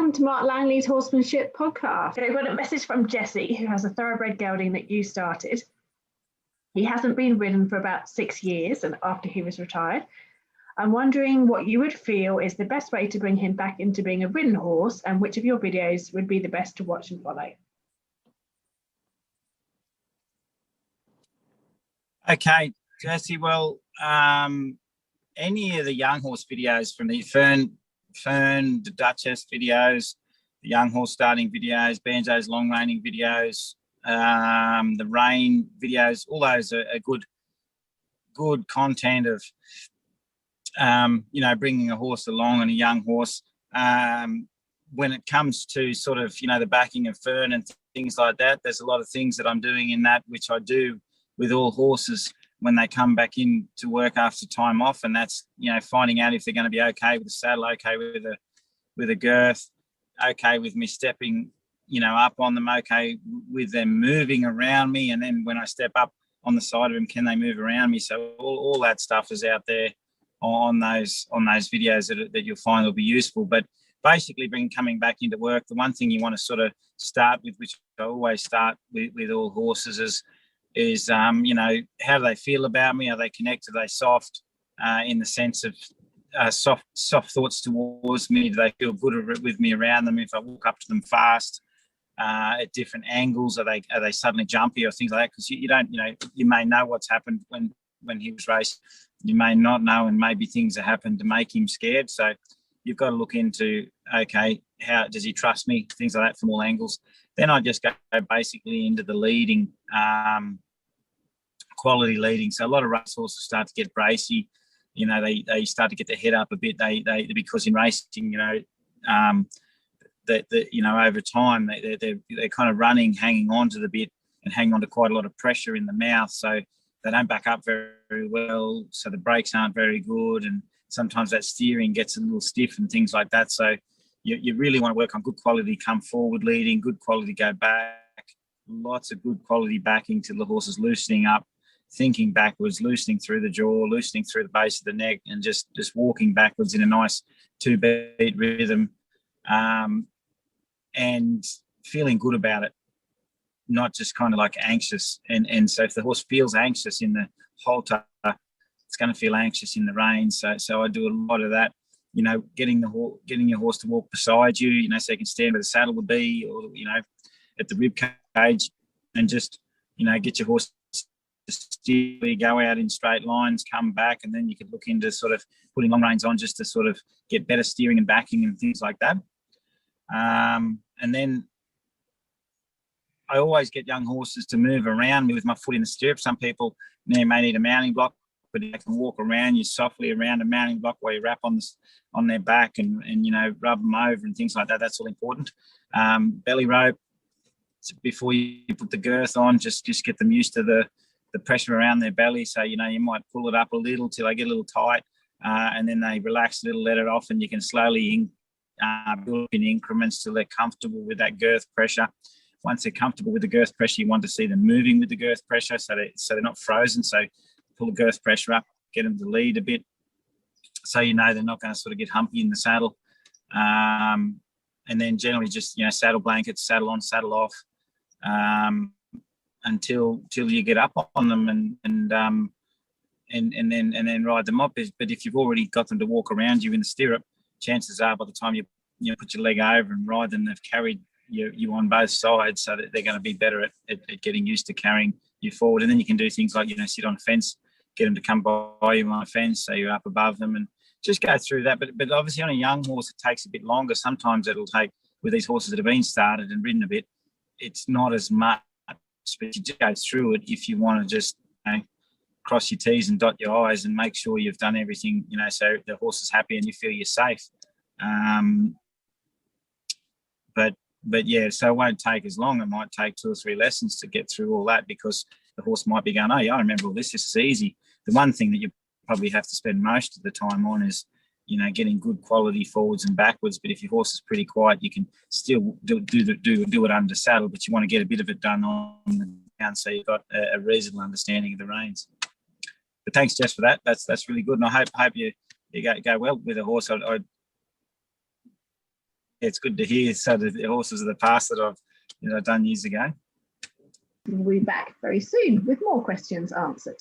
welcome to Mark Langley's Horsemanship podcast. I've got a message from Jesse, who has a thoroughbred gelding that you started. He hasn't been ridden for about 6 years and after he was retired. I'm wondering what you would feel is the best way to bring him back into being a ridden horse, and which of your videos would be the best to watch and follow. Okay, Jesse, well, any of the young horse videos from the Fern, the Duchess videos, the young horse starting videos, Banjo's long reining videos, the rain videos, all those are good content of, bringing a horse along and a young horse. When it comes to sort of, the backing of Fern and things like that, there's a lot of things that I'm doing in that, which I do with all horses when they come back in to work after time off. And that's, finding out if they're going to be okay with the saddle, okay with a girth, okay with me stepping, up on them, okay with them moving around me. And then when I step up on the side of them, can they move around me? So all that stuff is out there on those videos that you'll find will be useful. But basically coming back into work, the one thing you want to sort of start with, which I always start with all horses, is how do they feel about me? Are they connected? Are they soft in the sense of soft thoughts towards me? Do they feel good with me around them? If I walk up to them fast at different angles, are they suddenly jumpy or things like that? Because you may know what's happened when he was raced. You may not know, and maybe things have happened to make him scared. So you've got to look into, okay, how does he trust me? Things like that from all angles. Then I just go basically into the leading, quality leading. So a lot of race horses start to get bracy. They start to get their head up a bit. They because in racing, over time they're kind of running, hanging on to the bit and hanging on to quite a lot of pressure in the mouth. So they don't back up very, very well. So the brakes aren't very good, and sometimes that steering gets a little stiff and things like that. So you really want to work on good quality come forward leading, good quality go back, lots of good quality backing till the horse is loosening up, thinking backwards, loosening through the jaw, loosening through the base of the neck, and just walking backwards in a nice 2-beat rhythm, and feeling good about it, not just kind of like anxious. And so if the horse feels anxious in the halter, it's going to feel anxious in the rein. So I do a lot of that, getting your horse to walk beside you, so you can stand where the saddle would be, or, at the rib cage, and just, get your horse to steer, go out in straight lines, come back, and then you could look into sort of putting long reins on just to sort of get better steering and backing and things like that. And then I always get young horses to move around me with my foot in the stirrup. Some people may need a mounting block, but they can walk around you softly around a mounting block while you wrap on their back and rub them over and things like that. That's all important. Belly rope, before you put the girth on, just get them used to the pressure around their belly. So, you might pull it up a little till they get a little tight, and then they relax a little, let it off, and you can slowly build in increments till they're comfortable with that girth pressure. Once they're comfortable with the girth pressure, you want to see them moving with the girth pressure so they're not frozen. So pull the girth pressure up, get them to lead a bit, so they're not going to sort of get humpy in the saddle. And then generally just, saddle blankets, saddle on, saddle off, until you get up on them and then ride them up. But if you've already got them to walk around you in the stirrup, chances are by the time you put your leg over and ride them, they've carried you on both sides, so that they're going to be better at getting used to carrying you forward. And then you can do things like, sit on a fence, get them to come by you on a fence, so you're up above them, and just go through that. But obviously on a young horse, it takes a bit longer. Sometimes it'll take, with these horses that have been started and ridden a bit, it's not as much, but you just go through it if you want to just cross your T's and dot your I's and make sure you've done everything, so the horse is happy and you feel you're safe. But yeah, so it won't take as long. It might take 2 or 3 lessons to get through all that, because the horse might be going, oh yeah, I remember all this. This is easy. The one thing that you probably have to spend most of the time on is, getting good quality forwards and backwards. But if your horse is pretty quiet, you can still do it under saddle, but you want to get a bit of it done on the ground, so you've got a reasonable understanding of the reins. But thanks, Jess, for that. That's really good, and I hope you go well with a horse. it's good to hear. So the horses of the past that I've done years ago. We'll be back very soon with more questions answered.